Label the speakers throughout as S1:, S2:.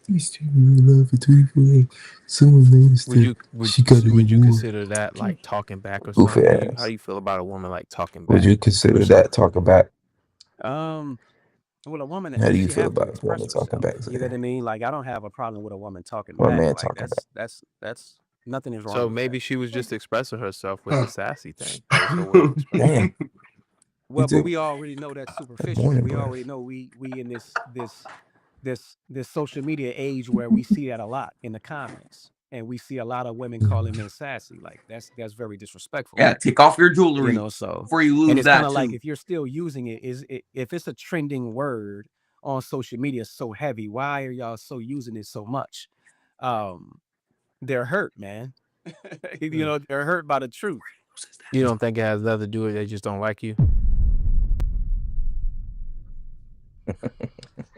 S1: These two love for 24. Someone made a step. She got an
S2: would you
S1: award.
S2: consider that like talking back or
S1: Goofy
S2: something? How do
S1: ass.
S2: you feel about a woman like talking
S1: Would
S2: back
S1: you
S2: or
S1: consider that
S2: something?
S1: talking back?
S3: Um, well, a woman,
S1: How do you
S3: she
S1: feel
S3: have to
S1: about a
S3: express
S1: woman talking
S3: herself.
S1: back to
S3: You know
S1: you?
S3: what I mean? Like I don't have a problem with a woman talking
S1: Or a
S3: back.
S1: man
S3: Like
S1: talking back?
S3: that's nothing is wrong
S2: So
S3: with that.
S2: maybe she was just expressing herself with the sassy thing. That was her way of expressing.
S1: Damn. You
S3: Well, but
S1: too.
S3: we already know that's
S1: Good
S3: superficial.
S1: morning,
S3: We
S1: bro.
S3: already know we in this social media age where we see that a lot in the comments, and we see a lot of women calling men sassy. Like that's very disrespectful.
S4: Yeah, take off your
S3: You
S4: jewelry
S3: know, so
S4: before you
S3: and
S4: lose
S3: it's kind
S4: that
S3: of like
S4: too.
S3: if you're still using it, if it's a trending word on social media so heavy, why are y'all so using it so much? Um, they're hurt, man. You know, they're hurt by the truth.
S2: You don't think it has nothing to do with it, they just don't like you?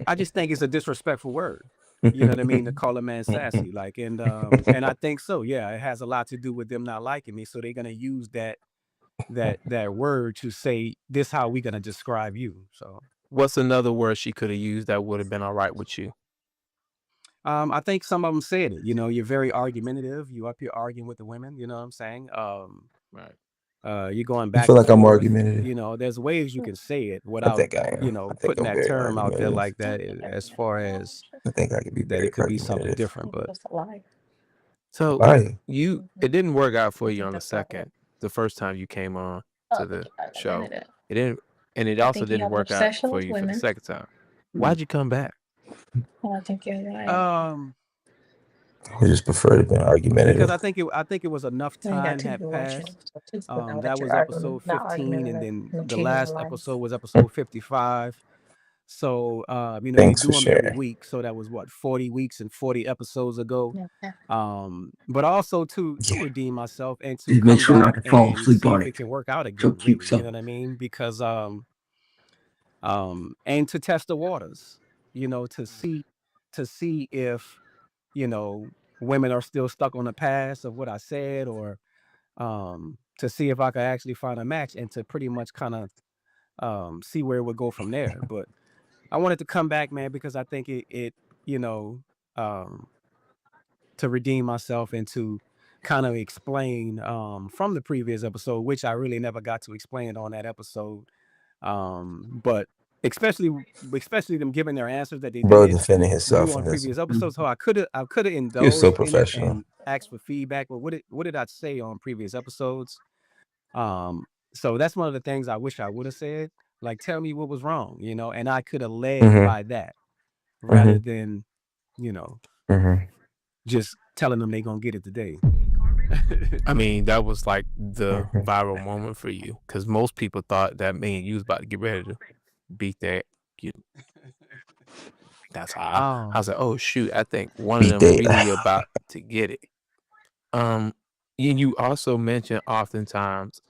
S3: I just think it's a disrespectful word. You know what I mean? To call a man sassy, like, and I think so. Yeah, it has a lot to do with them not liking me, so they're gonna use that word to say this how we gonna describe you. So,
S2: What's another word she could have used that would have been all right with you?
S3: I think some of them said it. You know, you're very argumentative. You up here arguing with the women. You know what I'm saying?
S2: Right.
S3: You're going
S1: I
S3: back
S1: feel
S3: and
S1: like I'm
S3: forth.
S1: argumentative.
S3: You know, there's ways you can say it
S1: I
S3: without,
S1: think I am. I think
S3: putting
S1: I'm
S3: that
S1: very
S3: term out there
S1: argumentative.
S3: like that. As far as
S1: I think I can be
S3: that,
S1: very
S3: it could be something
S1: argumentative.
S3: different. But
S2: So
S1: Why?
S2: it didn't work out for you on the first time you came on to the show. It didn't, and it also didn't work out for you for the second time. Why'd you come back?
S3: um,
S1: I just prefer to be
S3: because
S1: argumentative.
S3: I think it was enough time had passed. That was episode 15, and then the last episode was episode 55. So, you
S1: Thanks
S3: do
S1: for
S3: them every
S1: sharing.
S3: week. So that was what, 40 weeks and 40 episodes ago. But also to
S1: Yeah.
S3: redeem myself and to
S4: Just make
S3: come
S4: sure not
S3: back
S4: to fall
S3: and
S4: asleep
S3: see
S4: on
S3: if it
S4: it.
S3: can work out
S4: So
S3: again,
S4: keep
S3: really. You know
S4: so.
S3: what I mean? Because and to test the waters, to see if, you know, women are still stuck on the past of what I said, or to see if I could actually find a match, and to pretty much kind of see where it would go from there. But I wanted to come back, man, because I think it you know, um, to redeem myself and to kind of explain from the previous episode, which I really never got to explain on that episode. But especially especially them giving their answers that they
S1: Bro
S3: did
S1: defending
S3: do
S1: himself
S3: on
S1: in this.
S3: previous episodes. So I could have
S1: He was so
S3: indulged in it
S1: professional.
S3: and asked for feedback. But what did I say on previous episodes? Um, so that's one of the things I wish I would have said. Like, tell me what was wrong, and I could have led
S1: Mm-hmm.
S3: by that rather
S1: Mm-hmm.
S3: than, you know,
S1: Mm-hmm.
S3: just telling them they gonna get it today.
S2: I mean, that was like the
S1: Mm-hmm.
S2: viral moment for you because most people thought that me and you was about to get ready to beat that. You, that's how I was
S3: um,
S2: like, oh shoot, I think one of
S1: Beat
S2: them
S1: that.
S2: really about to get it. And you also mentioned oftentimes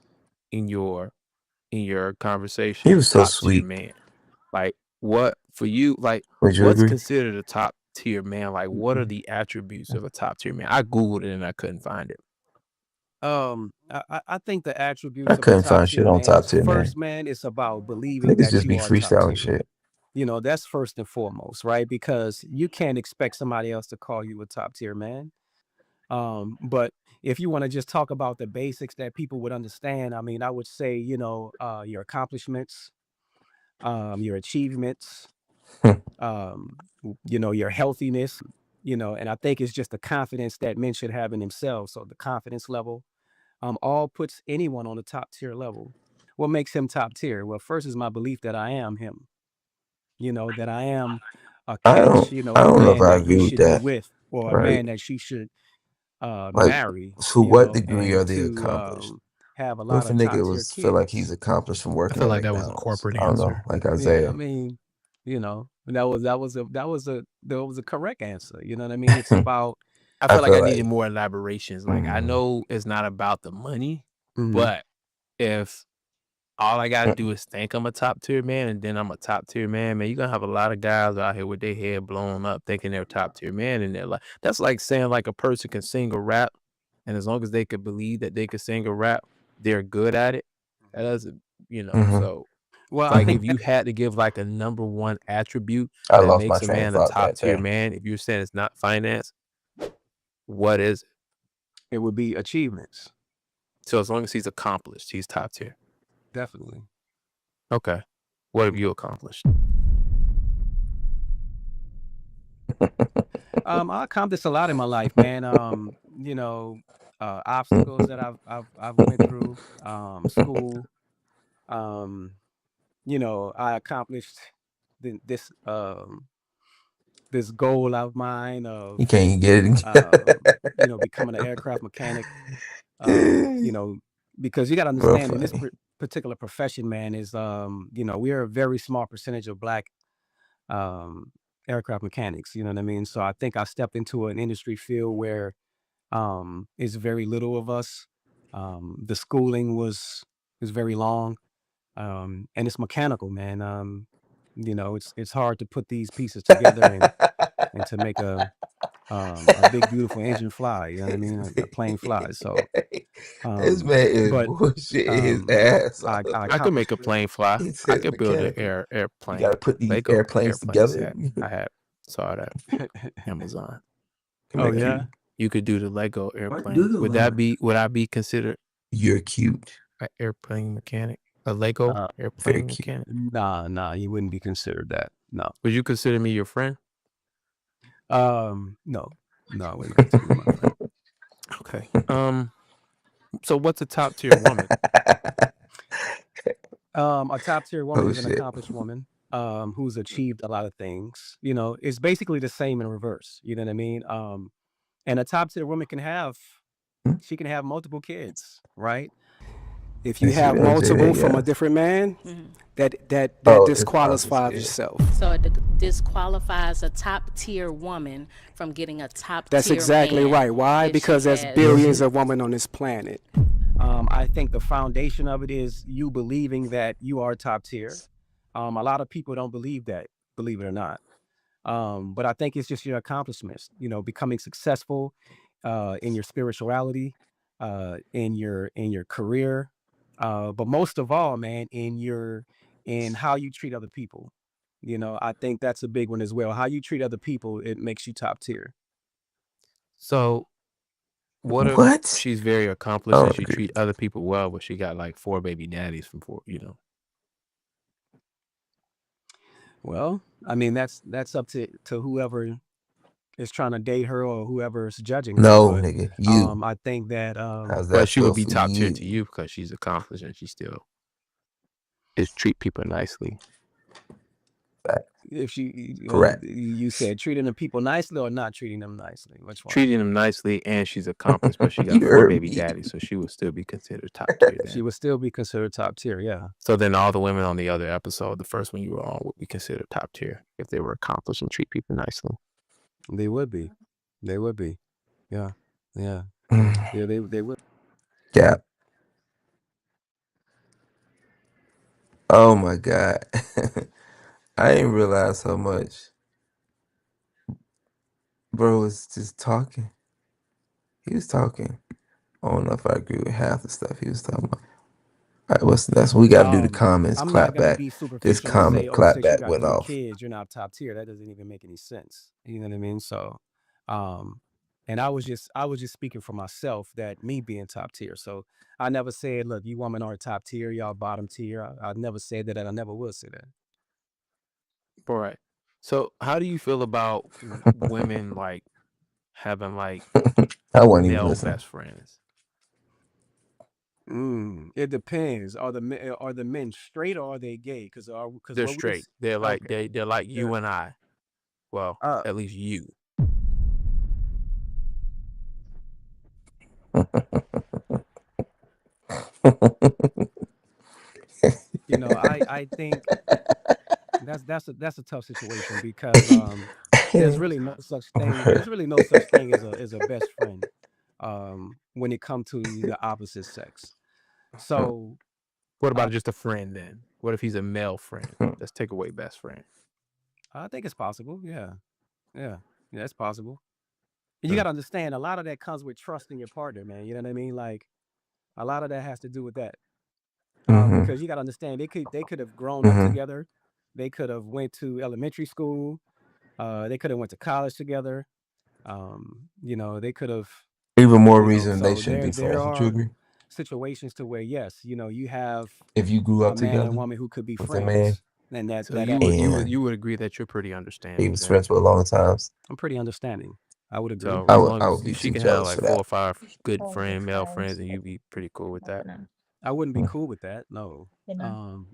S2: in your
S1: He
S2: conversation
S1: was so
S2: top tier
S1: sweet.
S2: man. Like what for you? Like
S1: Would you
S2: what's
S1: agree?
S2: considered a top tier man? Like what are the attributes of a top tier man? I googled it and I couldn't find it.
S3: I think the
S1: I
S3: attributes of a
S1: couldn't
S3: top
S1: find
S3: tier
S1: shit on
S3: man
S1: top
S3: is,
S1: tier, man.
S3: first, man, it's about believing
S1: Niggas
S3: that
S1: just
S3: you
S1: be
S3: are top
S1: freestyling
S3: tier.
S1: shit.
S3: That's first and foremost, right? Because you can't expect somebody else to call you a top tier man. But if you want to just talk about the basics that people would understand, I mean, I would say, your accomplishments, your achievements, your healthiness, and I think it's just the confidence that men should have in themselves. So the confidence level, all puts anyone on the top tier level. What makes him top tier? Well, first is my belief that I am him, that I am a
S1: I don't
S3: catch,
S1: I
S3: a
S1: don't know if
S3: man
S1: I
S3: that he
S1: agree with
S3: should be
S1: that.
S3: with, or a
S1: Right?
S3: man that she should
S1: Like,
S3: marry,
S1: to what degree are
S3: and
S1: they
S3: to
S1: accomplished?
S3: have a
S1: What
S3: lot
S1: if a
S3: of top
S1: nigga
S3: tier
S1: was feel like he's
S3: kids.
S1: accomplished from
S5: I
S1: working
S5: feel
S1: at
S5: like that was a
S1: McDonald's?
S5: corporate
S1: I don't know,
S5: answer.
S1: like
S3: Yeah, I
S1: Isaiah.
S3: mean, that was a correct answer. You know what I mean? It's about.
S2: I
S1: I
S2: feel like
S1: feel
S2: I needed
S1: like
S2: more elaborations. Like I
S1: mm,
S2: know it's not about the money,
S3: Mhm.
S2: but if all I gotta do is think I'm a top tier man and then I'm a top tier man, you're gonna have a lot of guys out here with their head blown up thinking they're top tier man and they're like that's like saying like a person can sing a rap and as long as they could believe that they could sing a rap, they're good at it. That doesn't
S1: mm-hmm.
S2: so
S3: Well, I
S2: Like
S3: think
S2: if you had to give like a number one attribute
S1: I
S2: that
S1: lost my
S2: makes a
S1: train of
S2: man a
S1: thought
S2: top
S1: right
S2: tier
S1: there.
S2: man, if you're saying it's not finance, what is it?
S3: it would be achievements,
S2: So as long as he's accomplished, he's top tier.
S3: definitely.
S2: Okay. What have you accomplished?
S3: I accomplished a lot in my life, man. You know, obstacles that I've went through, school. Um, you know, I accomplished this this goal of mine
S1: You
S3: of
S1: can't even get it.
S3: you know, becoming an aircraft mechanic. You know, because you got to
S1: Bro,
S3: understand in this
S1: funny.
S3: particular profession, man, is you know, we're a very small percentage of black um aircraft mechanics, you know what I mean? So I think I stepped into an industry field where it's very little of us. The schooling is very long. And it's mechanical, man. You know, it's hard to put these pieces together and to make a big beautiful engine fly, you know what I mean? A plane flies. So
S1: This man is
S3: but
S1: bullshitting his ass
S3: I
S1: off.
S2: I could make
S3: accomplished
S2: a plane fly.
S1: He
S2: I
S1: said
S2: could build an
S1: mechanical. You
S2: airplane.
S1: got to put these
S2: Lego
S1: airplanes
S2: airplane
S1: together.
S2: set. I saw that Amazon.
S1: Can
S3: Oh
S1: make
S3: yeah.
S2: You could do the Lego
S1: do
S2: airplane.
S1: the
S2: Would I be considered
S1: You're cute.
S2: an airplane mechanic? A Lego
S3: Uh,
S1: Very
S2: airplane
S1: cute.
S2: mechanic?
S3: nah, you wouldn't be considered that. No.
S2: Would you consider me your friend?
S3: No, I wouldn't consider you my friend.
S2: Okay. So what's a top tier woman?
S3: A top tier woman
S1: Oh
S3: is an
S1: shit.
S3: accomplished woman who's achieved a lot of things. You know, it's basically the same in reverse. You know what I mean? And a top tier woman can have she can have multiple kids, right? If you
S1: Yes,
S3: have
S1: you
S3: multiple
S1: LJ,
S3: from
S1: yeah.
S3: a different man, that
S1: Oh, it's
S3: disqualifies
S1: obvious,
S3: yourself.
S4: So it disqualifies a top tier woman from getting a top
S3: That's
S4: tier
S3: exactly
S4: man
S3: right. Why?
S4: if she
S3: Because there's
S4: has
S3: billions of women on this planet. I think the foundation of it is you believing that you are top tier. A lot of people don't believe that, believe it or not. But I think it's just your accomplishments, you know, becoming successful in your spirituality, in your career, but most of all, man, in how you treat other people. You know, I think that's a big one as well. How you treat other people, it makes you top tier.
S2: So what if
S1: What?
S2: she's very
S1: I
S2: accomplished and
S1: don't
S2: she
S1: agree.
S2: treat other people well, but she got like 4 baby daddies from 4, you know?
S3: Well, I mean, that's up to whoever is trying to date her or whoever is judging her.
S1: No,
S3: But
S1: nigga, you.
S3: I think that
S1: How's
S2: But
S1: that
S2: she
S1: feel
S2: would be
S1: for
S2: top tier to
S1: you?
S2: you because she's accomplished and she still is treat people nicely.
S3: if she
S1: Correct.
S3: you said treating the people nicely or not treating them nicely, which one?
S2: Treating them nicely and she's accomplished, but she got
S1: You
S2: 4
S1: heard
S2: baby
S1: me.
S2: daddies, so she would still be considered top tier
S3: She
S2: then.
S3: would still be considered top tier, yeah.
S2: So then all the women on the other episode, the first one you were on, would be considered top tier if they were accomplished and treat people nicely.
S3: They would be. They would be. Yeah. Yeah. Yeah, they would.
S1: Cap. Oh my god. I didn't realize how much bro was just talking. He was talking. I don't know if I agree with half the stuff he was talking about. All right, what's next? We got to do the comments.
S3: I'm not
S1: Clap
S3: gonna
S1: back.
S3: be
S1: This
S3: superficial and say,
S1: comment
S3: oh,
S1: clap
S3: since you
S1: back
S3: got
S1: went
S3: 3
S1: off.
S3: kids, you're not top tier. That doesn't even make any sense. You know what I mean? So and I was just speaking for myself that me being top tier. So I never said, look, you women are top tier, y'all bottom tier. I never said that and I never will say that.
S2: Right. So how do you feel about women like having like
S1: I wasn't even
S2: male
S1: listening.
S2: best friends?
S3: It depends. Are the men straight or are they gay? Because
S2: They're straight. They're like
S3: okay.
S2: they're like you and I. Well, at least you.
S3: You know, I think that's a tough situation because there's really no such thing. There's really no such thing as a best friend when it comes to the opposite sex. So
S2: What about just a friend then? What if he's a male friend? Let's take away best friend.
S3: I think it's possible. Yeah, it's possible. And you got to understand a lot of that comes with trust in your partner, man. You know what I mean? Like a lot of that has to do with that. Because you got to understand, they could have grown up together, they could have went to elementary school, they could have went to college together, they could have,
S1: Even more reason they
S3: so
S1: shouldn't be
S3: there
S1: friends. Would you
S3: are
S1: agree?
S3: situations to where, yes, you have
S1: If you grew
S3: a
S1: up
S3: man and
S1: together
S3: woman who could be
S1: with a man
S3: friends, and that
S2: So
S3: that
S2: you
S3: actually
S2: would you would
S1: and
S2: you would agree that you're pretty
S1: he
S2: understanding
S1: was
S2: then.
S1: friends for a long time,
S3: I'm pretty understanding. I would agree.
S2: So
S1: I
S2: as
S1: would
S2: long
S1: I
S2: as
S1: would be
S2: she
S1: too
S2: can have
S1: jealous
S2: like
S1: for
S2: 4
S1: that.
S2: or 5 good male friends, and you'd be pretty cool with that.
S3: I wouldn't be
S1: Mm.
S3: cool with that. No.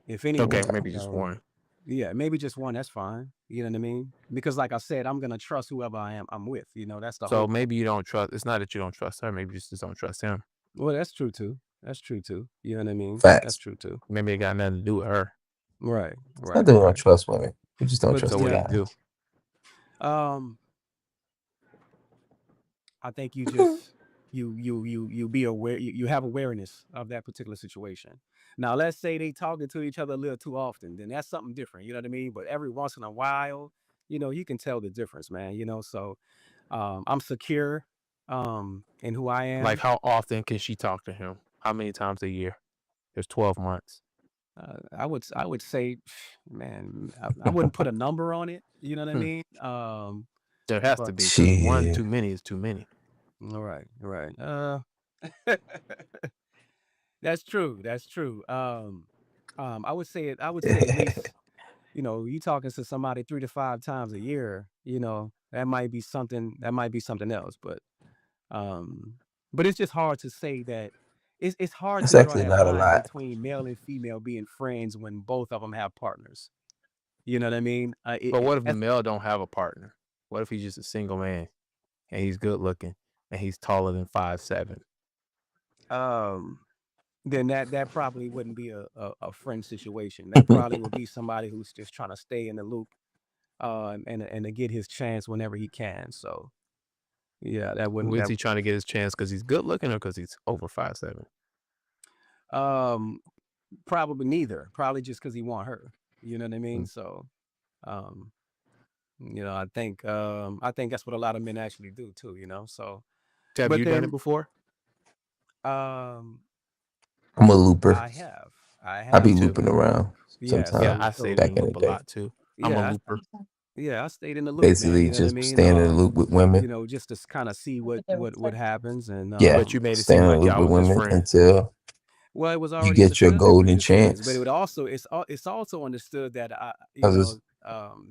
S3: If
S2: Okay,
S3: anyone,
S2: maybe just one.
S3: yeah, maybe just one. That's fine. You know what I mean? Because, like I said, I'm gonna trust whoever I'm with. That's the
S2: So
S3: whole.
S2: maybe you don't trust. It's not that you don't trust her. Maybe you just don't trust him.
S3: Well, that's true too. That's true too. You know what I mean? That's
S1: Facts.
S3: true too.
S2: Maybe it got nothing to do with her.
S3: Right.
S1: It's not
S3: Right.
S1: that we don't
S3: Right.
S1: trust women. We just don't
S3: But
S2: So
S1: trust the
S2: what do
S3: yeah.
S2: you do?
S1: guys.
S3: I think you just you be aware. You have awareness of that particular situation. Now, let's say they talking to each other a little too often, then that's something different. You know what I mean? But every once in a while, you can tell the difference, man. So I'm secure in who I
S2: Like,
S3: am.
S2: how often can she talk to him? How many times a year? There's 12 months.
S3: I would say, man, I wouldn't put a number on it. You know what I
S2: Hmm.
S3: mean?
S2: There has to
S3: But
S2: be, because one
S1: Shit.
S2: too many is too many.
S3: all right, right. That's true. That's true. I would say it. I would say at least, you talking to somebody 3 to 5 times a year. That might be something. That might be something else. Um, but it's just hard to say that. It's hard
S1: That's
S3: to draw
S1: actually
S3: that
S1: not a
S3: line
S1: lot.
S3: between male and female being friends when both of them have partners. You know what I mean?
S2: But what if the male don't have a partner? What if he's just a single man and he's good looking and he's taller than 5'7"?
S3: Then that probably wouldn't be a friend situation. That probably would be somebody who's just trying to stay in the loop, and to get his chance whenever he can. So yeah, that wouldn't
S2: Is
S3: that
S2: he trying to get his chance because he's good looking or because he's over 5'7"?
S3: um probably neither. Probably just because he want her. You know what I mean?
S2: Mm.
S3: So um I think that's what a lot of men actually do too. So
S2: Have
S3: but
S2: you done it
S3: then
S2: before?
S3: um
S1: I'm a looper.
S3: I have I
S1: I be
S3: have
S2: too.
S1: looping around
S3: yeah.
S2: Yeah,
S1: sometimes
S3: So
S2: I stayed in
S3: so
S2: the
S1: back in the
S2: loop a
S1: day.
S2: lot too. I'm a
S3: yeah.
S2: looper.
S3: Yeah, I stayed in the loop, man.
S1: Basically,
S3: You know what I
S1: just
S3: mean?
S1: staying in the loop with women.
S3: Just to kind of see what happens, and
S1: Yeah,
S2: But you made it
S1: staying
S2: seem
S1: in the
S2: like
S1: loop
S2: y'all
S1: with
S2: was just
S1: women
S2: friends.
S1: until
S3: well, it was
S1: you
S3: already
S1: get your
S3: understood that we were
S1: golden
S3: just friends, but it would
S1: chance.
S3: also it's also understood that
S1: Because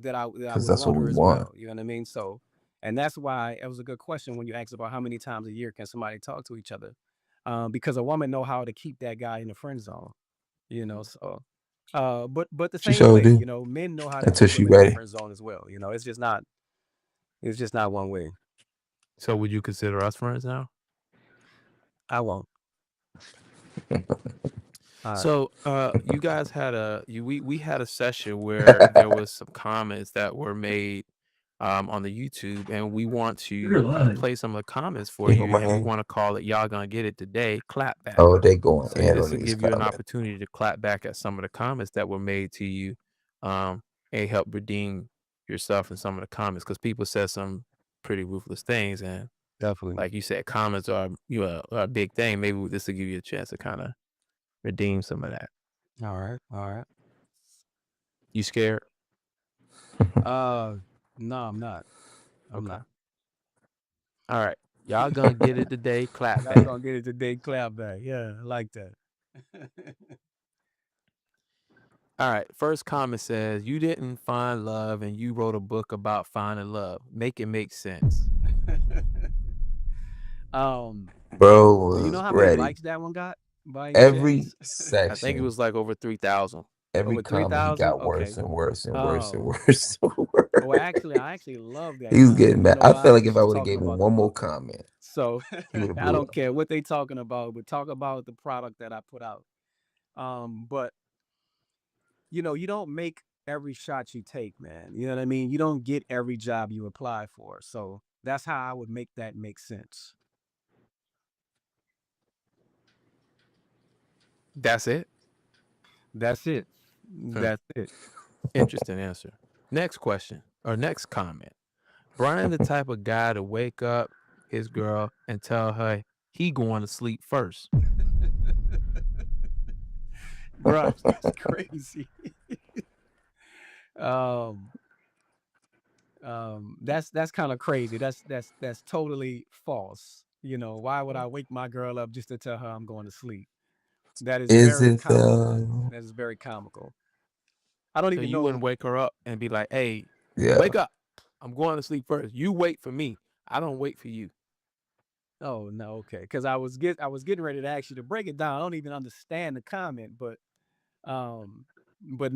S3: that I would
S1: that's what
S3: want
S1: we
S3: her as
S1: want.
S3: well. You know what I mean? So, and that's why it was a good question when you asked about how many times a year can somebody talk to each other, because a woman know how to keep that guy in the friend zone. So, but the
S1: She
S3: same
S1: sure
S3: way,
S1: do
S3: men know how to
S1: until
S3: keep
S1: she
S3: women in the
S1: ready.
S3: friend zone as well. It's just not one way.
S2: So would you consider us friends now?
S3: I won't.
S2: So you guys had we had a session where there was some comments that were made on the YouTube, and we want to play some of the comments for
S1: You hold
S2: you,
S1: my
S2: and we
S1: hand.
S2: want to call it "Y'all Gonna Get It Today" clap back.
S1: Oh, they going
S2: So
S1: in
S2: this
S1: on
S2: will
S1: these
S2: give you an
S1: comments.
S2: opportunity to clap back at some of the comments that were made to you, and help redeem yourself in some of the comments, because people said some pretty ruthless things, and
S3: Definitely.
S2: like you said, comments are a big thing. Maybe this will give you a chance to kind of redeem some of that.
S3: All right. All right.
S2: You scared?
S3: No, I'm not. I'm
S2: Okay.
S3: not.
S2: All right. Y'all gonna get it today. Clap
S3: Y'all
S2: back.
S3: gonna get it today. Clap back. Yeah, I like that.
S2: All right. First comment says, "You didn't find love and you wrote a book about finding love. Make it make sense."
S1: Bro
S3: Do you
S1: was
S3: know how many
S1: ready.
S3: likes that one got by any
S1: Every
S3: chance?
S2: I think it
S1: section,
S2: was like over 3,000.
S1: every
S3: Over
S1: comment, he
S3: 3,000?
S1: got worse
S3: Okay.
S1: and worse and worse and
S3: Oh.
S1: worse and
S3: Well,
S1: worse.
S3: I actually love that
S1: He was
S3: comment.
S1: getting
S3: You
S1: mad.
S3: know
S1: I felt
S3: why?
S1: like if
S3: Because
S1: I
S3: it's
S1: would have
S3: talking
S1: gave him
S3: about the
S1: one more
S3: book.
S1: comment,
S3: So
S1: he would have
S3: I
S1: blew
S3: don't
S1: up.
S3: care what they talking about, but talk about the product that I put out. But you don't make every shot you take, man. You know what I mean? You don't get every job you apply for. So that's how I would make that make sense.
S2: That's it.
S3: That's it.
S2: Hmm.
S3: That's it.
S2: Interesting answer. Next question or next comment. Brian, the type of guy to wake up his girl and tell her he going to sleep first.
S3: Bruh, that's crazy. um, that's kind of crazy. That's totally false. You know, why would I wake my girl up just to tell her I'm going to sleep? That is
S1: Is
S3: very
S1: it
S3: comical.
S1: though?
S3: That is very comical. I don't
S2: So
S3: even
S2: you
S3: know.
S2: wouldn't wake her up and be like, "Hey,
S1: Yeah.
S2: wake up! I'm going to sleep first. You wait for me. I don't wait for you."
S3: Oh no, okay. Because I was getting ready to ask you to break it down. I don't even understand the comment, um, but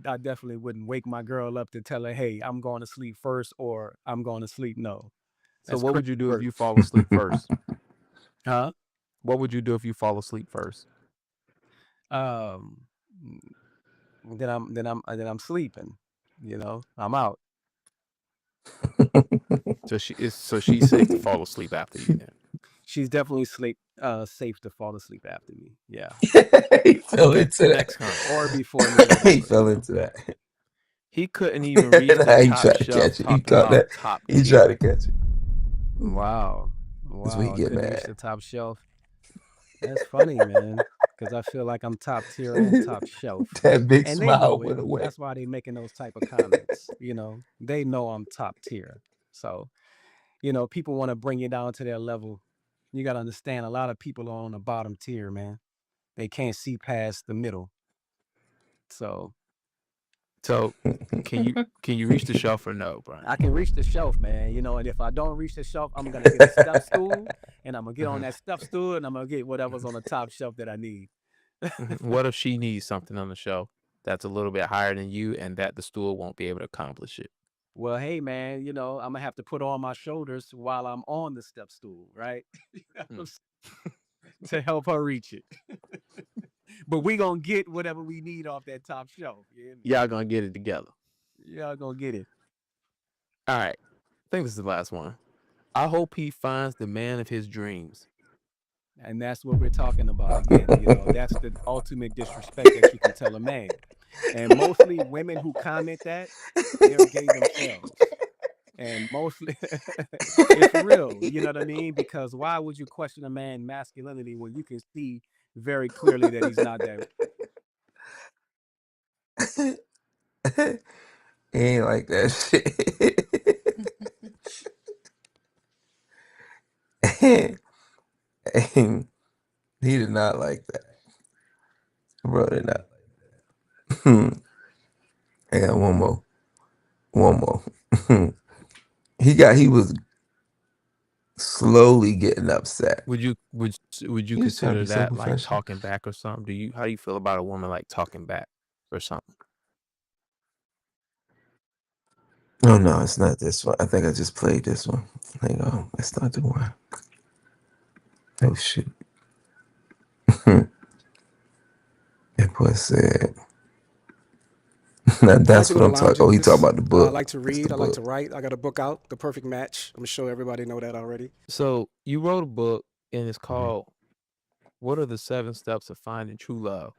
S3: I definitely wouldn't wake my girl up to tell her, hey, I'm going to sleep first or I'm going to sleep. No,
S2: So
S3: that's
S2: what
S3: crazy
S2: would you do if
S3: work.
S2: you fall asleep first?
S3: Huh?
S2: What would you do if you fall asleep first?
S3: Um, then I'm sleeping. You know, I'm out.
S2: So she's safe to fall asleep after you then.
S3: She's definitely safe to fall asleep after me. Yeah,
S1: He fell
S2: Okay,
S1: into
S2: next
S1: that.
S2: comment.
S3: or before me,
S1: He
S3: whatever.
S1: fell into that.
S2: He couldn't even reach the
S1: Nah, he
S2: top
S1: tried to
S2: shelf
S1: catch it. He
S2: talking
S1: caught
S2: about
S1: that.
S2: top
S1: He tried to
S2: tier.
S1: catch it.
S3: Wow,
S1: That's when he
S3: wow. I
S1: get
S3: couldn't reach
S1: mad.
S3: the top shelf. That's funny, man. Because I feel like I'm top tier and top shelf,
S1: That big
S3: and they
S1: smile
S3: know it.
S1: went away.
S3: That's why they making those type of comments. You know, they know I'm top tier. So people want to bring you down to their level. You got to understand, a lot of people are on the bottom tier, man. They can't see past the middle. So
S2: So can you reach the shelf or no, Brian?
S3: I can reach the shelf, man. And if I don't reach the shelf, I'm gonna get a step stool, and I'm gonna get on
S2: Mhm,
S3: that step stool, and I'm gonna get whatever's on the top shelf that I need.
S2: mhm. What if she needs something on the shelf that's a little bit higher than you and that the stool won't be able to accomplish it?
S3: Well, hey, man, I'm gonna have to put on my shoulders while I'm on the step stool, right?
S2: Mm.
S3: To help her reach it. But we gonna get whatever we need off that top shelf. You hear me?
S2: Y'all gonna get it together.
S3: Y'all gonna get it.
S2: All right. I think this is the last one. I hope he finds the man of his dreams.
S3: And that's what we're talking about again. That's the ultimate disrespect that you can tell a man. And mostly women who comment that, they're gay themselves. And mostly it's real, you know what I mean? Because why would you question a man's masculinity when you can see very clearly that he's not that?
S1: He ain't like that shit. He did not like that. Bro did not like that. I got one more. One more. He was slowly getting upset.
S2: Would you
S1: He was trying to
S2: consider
S1: be so
S2: that like
S1: professional.
S2: talking back or something? How do you feel about a woman like talking back or something?
S1: Oh no, it's not this one. I think I just played this one. Hang on, that's not the one. Oh shoot. That boy said. Now
S5: I like
S1: that's
S5: to go
S1: what
S5: to
S1: I'm talking. Oh, he talking
S5: lounges.
S1: about the
S5: I
S1: book.
S5: like to
S1: That's the
S5: read. I like to
S1: book.
S5: write. I got a book out, The Perfect Match. I'm sure everybody know that already.
S2: So you wrote a book and it's called "What Are the 7 Steps of Finding True Love?"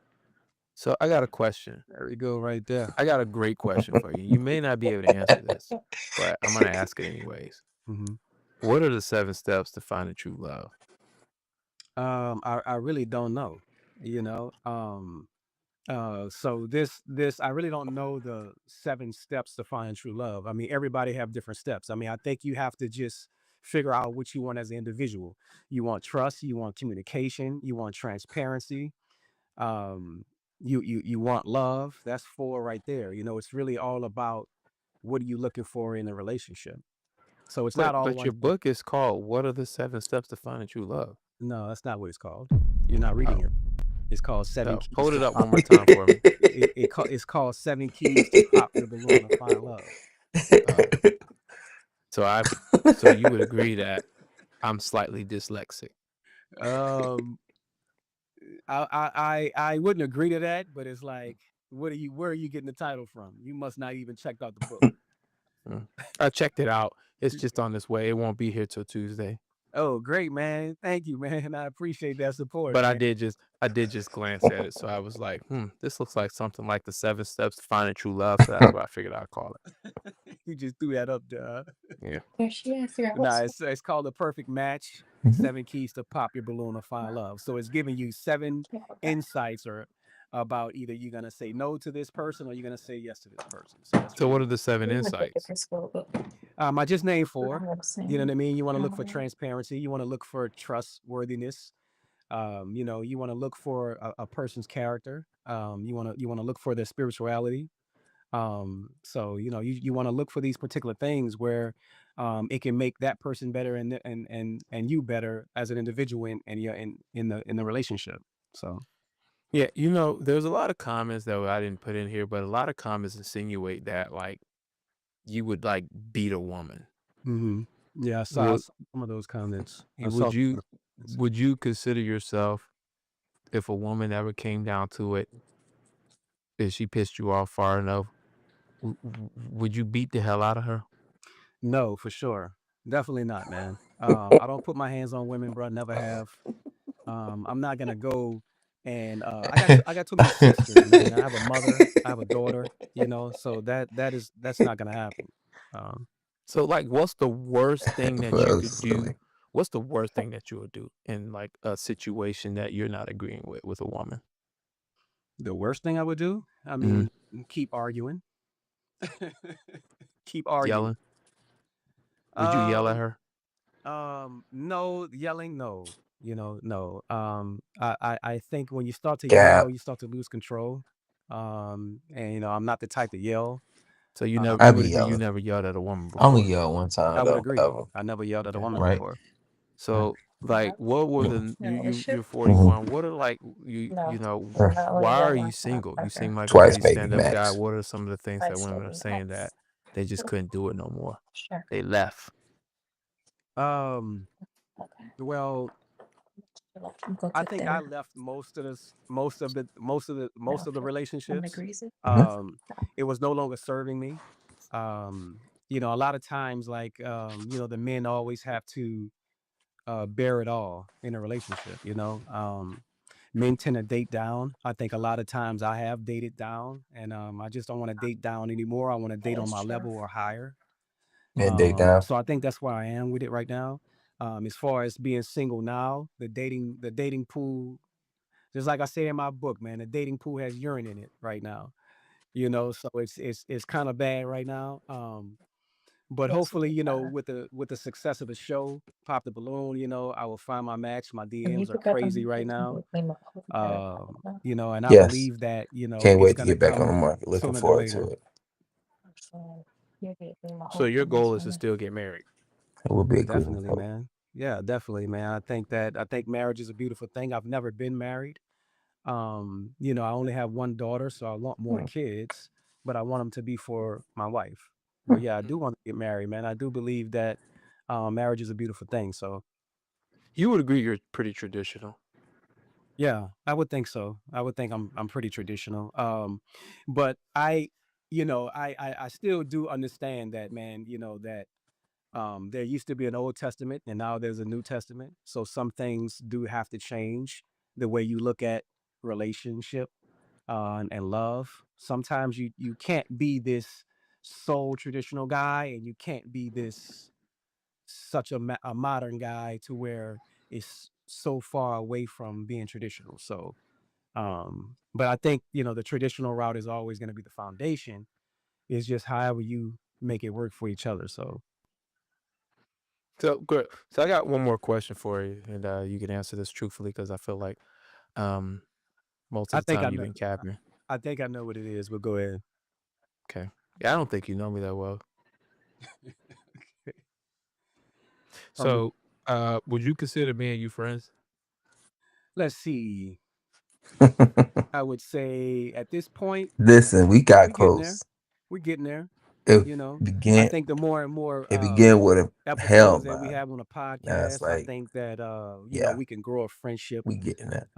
S2: So I got a question.
S3: There we go, right there.
S2: I got a great question for you. You may not be able to answer this, but I'm gonna ask it anyways.
S3: hmm
S2: What are the 7 steps to finding true love?
S3: I really don't know. You know, so this I really don't know the 7 steps to find true love. I mean, everybody have different steps. I mean, I think you have to just figure out what you want as an individual. You want trust, you want communication, you want transparency, um, you want love. That's 4 right there. It's really all about what are you looking for in a relationship. So it's not all
S2: But
S3: one
S2: your
S3: thing.
S2: book is called "What Are the 7 Steps to Finding True Love?"
S3: No, that's not what it's called. You're not reading
S2: Oh,
S3: it. It's called Seven
S2: so
S3: Keys
S2: hold
S3: to
S2: it up
S3: Pop.
S2: one more time for me.
S3: It's called 7 Keys to Pop Your Balloon and Find Love.
S2: Oh, so so you would agree that I'm slightly dyslexic.
S3: Um, I wouldn't agree to that, but it's like, where are you getting the title from? You must not even checked out the book.
S2: Mm. I checked it out. It's just on its way. It won't be here till Tuesday.
S3: Oh, great, man. Thank you, man. I appreciate that support,
S2: But
S3: man.
S2: I did just glance at it. So I was like, this looks like something like the 7 steps to finding true love. So that's what I figured I'd call
S3: You just threw that up there.
S2: it. Yeah.
S3: Nah, it's called The Perfect Match.
S1: Mhm.
S3: 7 Keys to Pop Your Balloon and Find Love. So it's giving you 7 insights or about either you're gonna say no to this person or you're gonna say yes to this person. So that's
S2: So
S3: pretty
S2: what are
S3: much.
S2: the 7 insights?
S3: I just named 4. You know what I mean? You want to look for transparency. You want to look for trustworthiness. You want to look for a person's character. You want to look for their spirituality. So you want to look for these particular things where it can make that person better and you better as an individual in the relationship. So
S2: Yeah, there's a lot of comments that I didn't put in here, but a lot of comments insinuate that like you would like beat a woman.
S3: yeah, I saw
S2: Would
S3: some of those comments. I
S2: would
S3: saw some
S2: you
S3: of those comments.
S2: would you consider yourself, if a woman ever came down to it, if she pissed you off far enough, would you beat the hell out of her?
S3: No, for sure. Definitely not, man. I don't put my hands on women, bro. Never have. I'm not gonna go and I got too many sisters, man. I have a mother, I have a daughter, so that's not gonna happen. Um,
S2: So like, what's the worst thing that you
S1: Well,
S2: could do?
S1: silly.
S2: What's the worst thing that you would do in like a situation that you're not agreeing with a woman?
S3: the worst thing I would do, I
S2: Mhm.
S3: mean, keep arguing, keep arguing.
S2: Yelling? Would you yell at
S3: Um,
S2: her?
S3: no yelling, no. No. I think when you start to yell,
S1: Gap.
S3: you start to lose control. And I'm not the type to yell.
S2: So you
S3: Um,
S2: never
S1: I
S2: you
S1: be
S2: would agree you
S1: yelling.
S2: never yelled at a woman
S1: I only
S2: before.
S1: yelled one time
S3: I would
S1: though,
S3: agree.
S1: ever.
S3: I never yelled at a woman
S1: Right?
S3: before.
S2: So like, what were
S1: Mm-hmm.
S2: you're
S1: Mm-hmm.
S2: 41? What are like why are you single? You seem like a
S1: Twice
S2: pretty
S1: maybe
S2: stand-up guy.
S1: max.
S2: What are some of the things that women are saying that they just couldn't do it no more? They left.
S3: Um, well, I think I left most of the relationships.
S1: Mm-hmm.
S3: It was no longer serving me. A lot of times, like, the men always have to bear it all in a relationship. Men tend to date down. I think a lot of times I have dated down, and I just don't want to date down anymore. I want to date on my level or higher.
S1: And dig down.
S3: So I think that's where I am with it right now. As far as being single now, the dating pool, just like I say in my book, man, the dating pool has urine in it right now. So it's kind of bad right now. But hopefully, with the success of the show, Pop the Balloon, I will find my match. My DMs are crazy right now. And I
S1: Yes.
S3: believe that,
S1: Can't
S3: it's
S1: wait to
S3: gonna
S1: get back on the
S3: come
S1: market. Looking
S3: sooner than
S1: forward to
S3: later.
S1: it.
S2: So your goal is to still get married.
S1: It will be a good
S3: Definitely,
S1: vote.
S3: man. Yeah, definitely, man. I think marriage is a beautiful thing. I've never been married. I only have one daughter, so I want more kids, but I want them to be for my wife. But yeah, I do want to get married, man. I do believe that marriage is a beautiful thing. So
S2: You would agree you're pretty traditional.
S3: yeah, I would think so. I would think I'm pretty traditional. But I still do understand that, man. That there used to be an Old Testament and now there's a New Testament. So some things do have to change the way you look at relationship and love. Sometimes you can't be this sole traditional guy, and you can't be this such a modern guy to where it's so far away from being traditional. So, but I think the traditional route is always going to be the foundation. It's just however you make it work for each other. So
S2: So good. So I got one more question for you, and you can answer this truthfully because I feel like most
S3: I
S2: of the
S3: think I
S2: time you've
S3: know.
S2: been capping.
S3: I think I know what it is. But go ahead.
S2: Okay. Yeah, I don't think you know me that well.
S3: Um,
S2: So, would you consider me and you friends?
S3: let's see. I would say at this point
S1: Listen, we got
S3: we're getting there.
S1: close.
S3: We're getting there.
S1: It
S3: You know, I
S1: began.
S3: think the more and more
S1: It began with a hell
S3: episodes that we
S1: man.
S3: have on the
S1: Now it's
S3: podcast, I
S1: like,
S3: think that
S1: yeah,
S3: we can grow a friendship.
S1: we getting that.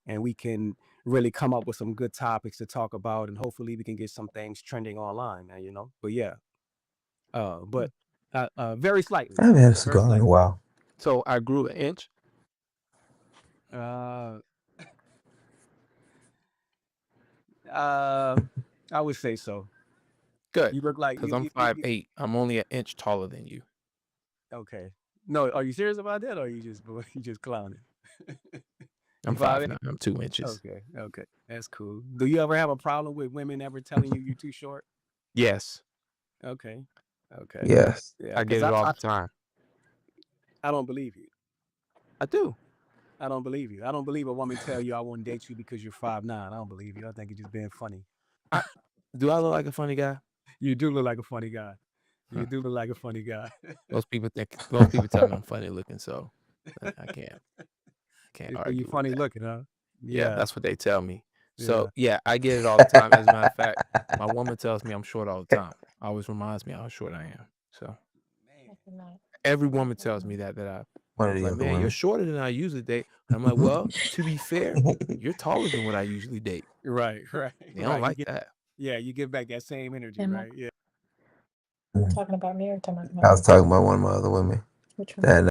S3: And we can really come up with some good topics to talk about, and hopefully we can get some things trending online. But yeah, but very
S1: I
S3: slightly,
S1: haven't had a
S3: very
S1: cigar in a
S3: slightly.
S1: while.
S2: So I grew an inch.
S3: Uh, uh, I would say so.
S2: Good,
S3: You look like
S2: because I'm 5'8". I'm only an inch taller than you.
S3: okay. No, are you serious about that, or are you just you just clowning?
S2: I'm
S3: You
S2: 5'9".
S3: 5'8"?
S2: I'm 2 inches.
S3: Okay, that's cool. Do you ever have a problem with women ever telling you you're too short?
S2: Yes,
S3: Okay.
S1: Yes.
S3: Yeah,
S2: I get
S3: because
S2: it all the time.
S3: I don't believe you.
S2: I do.
S3: I don't believe you. I don't believe a woman tell you I won't date you because you're 5'9". I don't believe you. I think you're just being funny.
S2: Do I look like a funny guy?
S3: You do look like a funny guy. You do look like a funny guy.
S2: Most people tell me I'm funny looking, so I can't
S3: They say
S2: argue
S3: you
S2: with
S3: funny
S2: that.
S3: looking, huh?
S2: Yeah, that's what they tell me. So
S3: Yeah.
S2: yeah, I get it all the time. As a matter of fact, my woman tells me I'm short all the time. Always reminds me how short I am. So every woman tells me that
S1: One of the
S2: like,
S1: other
S2: man, you're
S1: women.
S2: shorter than I usually date. I'm like, well, to be fair, you're taller than what I usually date.
S3: Right.
S2: They don't like that.
S3: You give back that same energy, right? Yeah.
S6: Talking about me or talking
S1: I
S6: about
S1: was talking about one of my other women.
S6: which one?
S1: That